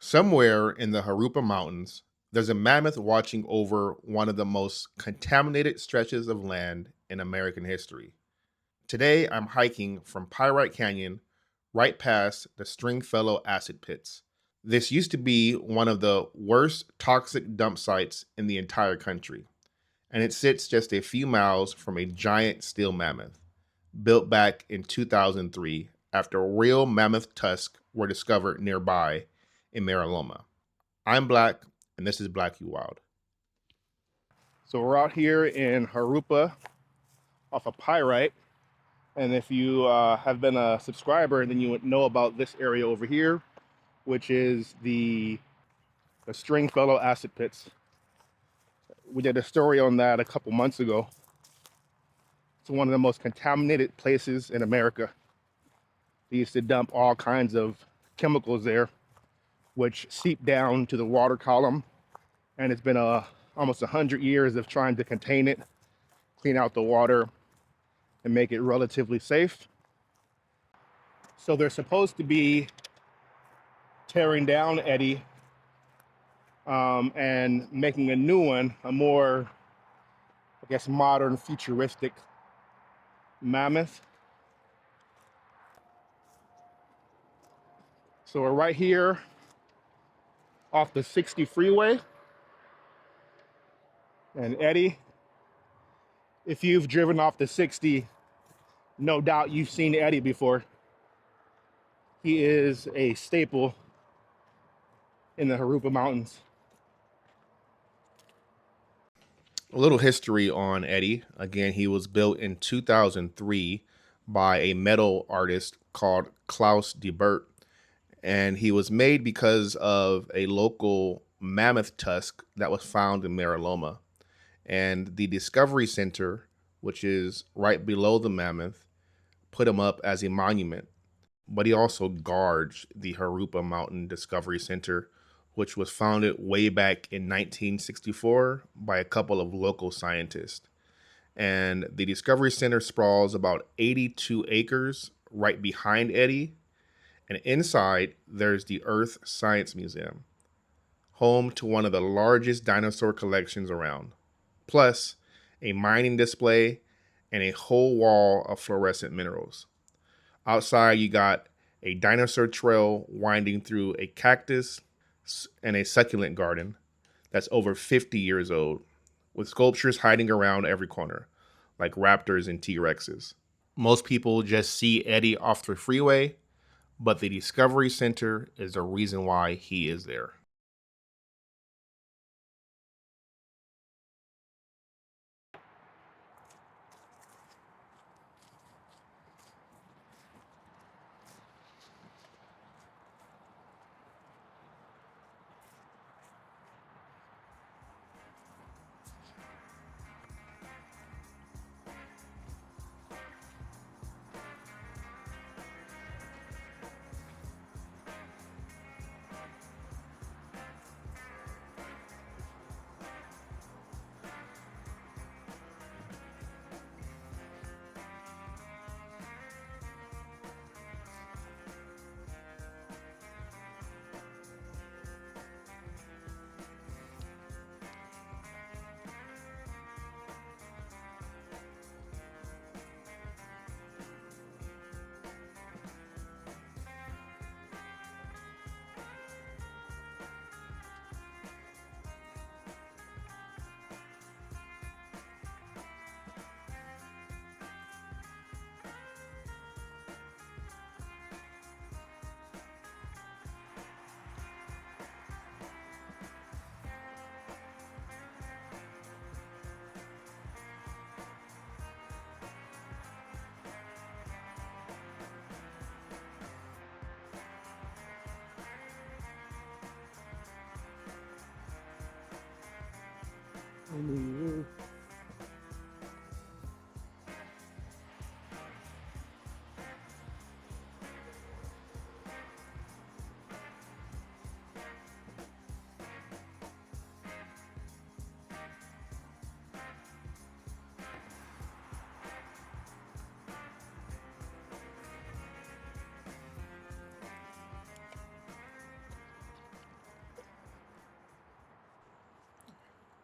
Somewhere in the Jurupa Mountains, there's a mammoth watching over one of the most contaminated stretches of land in American history. Today, I'm hiking from Pyrite Canyon right past the Stringfellow acid pits. This used to be one of the worst toxic dump sites in the entire country, and it sits just a few miles from a giant steel mammoth built back in 2003 after real mammoth tusks were discovered nearby in Mariloma. I'm Black, and this is Black You Wild. So we're out here in Jurupa off of Pyrite, and if you have been a subscriber, then you would know about this area over here, which is the Stringfellow acid pits. We did a story on that a couple months ago. It's one of the most contaminated places in America. They used to dump all kinds of chemicals there, which seep down to the water column, and it's been almost 100 years of trying to contain it, clean out the water, and make it relatively safe. So they're supposed to be tearing down Eddy and making a new one, a more, I guess, modern, futuristic mammoth. So we're right here off the 60 freeway. And Eddy, if you've driven off the 60, no doubt you've seen Eddy before. He is a staple in the Jurupa Mountains. A little history on Eddy. Again, he was built in 2003 by a metal artist called Klaus de Bert, and he was made because of a local mammoth tusk that was found in Mariloma. And the Discovery Center, which is right below the mammoth, put him up as a monument. But he also guards the Jurupa Mountain Discovery Center, which was founded way back in 1964 by a couple of local scientists. And the Discovery Center sprawls about 82 acres right behind Eddy. And inside, there's the Earth Science Museum, home to one of the largest dinosaur collections around, plus a mining display and a whole wall of fluorescent minerals. Outside, you got a dinosaur trail winding through a cactus and a succulent garden that's over 50 years old, with sculptures hiding around every corner, like raptors and T-Rexes. Most people just see Eddy off the freeway, but the Discovery Center is the reason why he is there.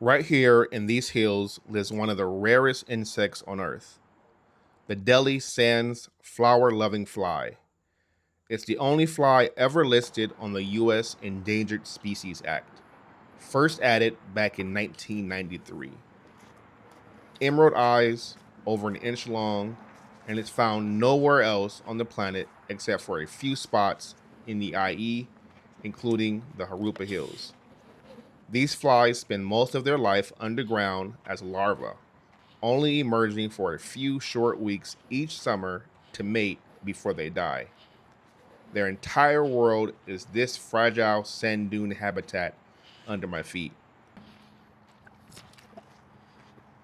Right here in these hills lives one of the rarest insects on Earth, the Delhi Sands flower-loving fly. It's the only fly ever listed on the U.S. Endangered Species Act, first added back in 1993. Emerald eyes, over an inch long, and it's found nowhere else on the planet except for a few spots in the IE, including the Jurupa Hills. These flies spend most of their life underground as larvae, only emerging for a few short weeks each summer to mate before they die. Their entire world is this fragile sand dune habitat under my feet.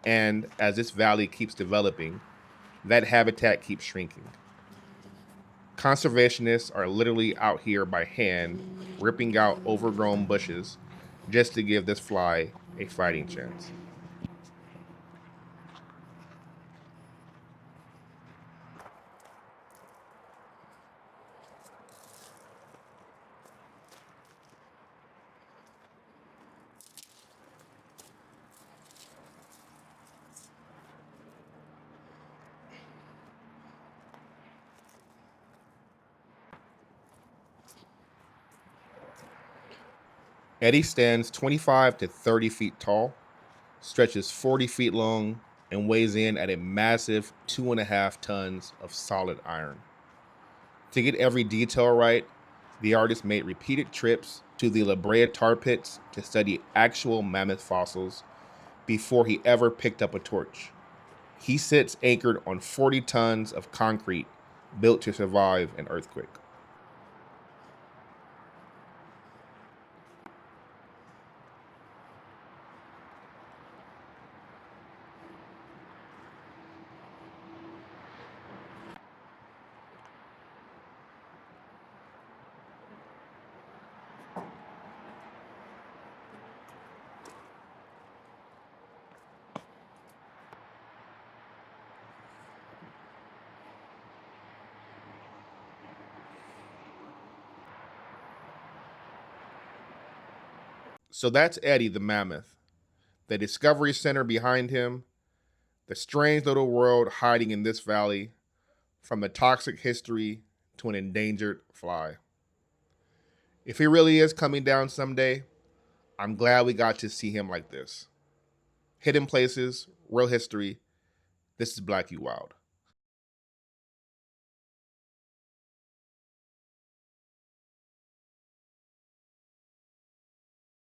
And as this valley keeps developing, that habitat keeps shrinking. Conservationists are literally out here by hand, ripping out overgrown bushes just to give this fly a fighting chance. Eddie stands 25 to 30 feet tall, stretches 40 feet long, and weighs in at a massive 2.5 tons of solid iron. To get every detail right, the artist made repeated trips to the La Brea tar pits to study actual mammoth fossils before he ever picked up a torch. He sits anchored on 40 tons of concrete built to survive an earthquake. So that's Eddie the mammoth, the Discovery Center behind him, the strange little world hiding in this valley, from the toxic history to an endangered fly. If he really is coming down someday, I'm glad we got to see him like this. Hidden places, real history. This is Black U Wild.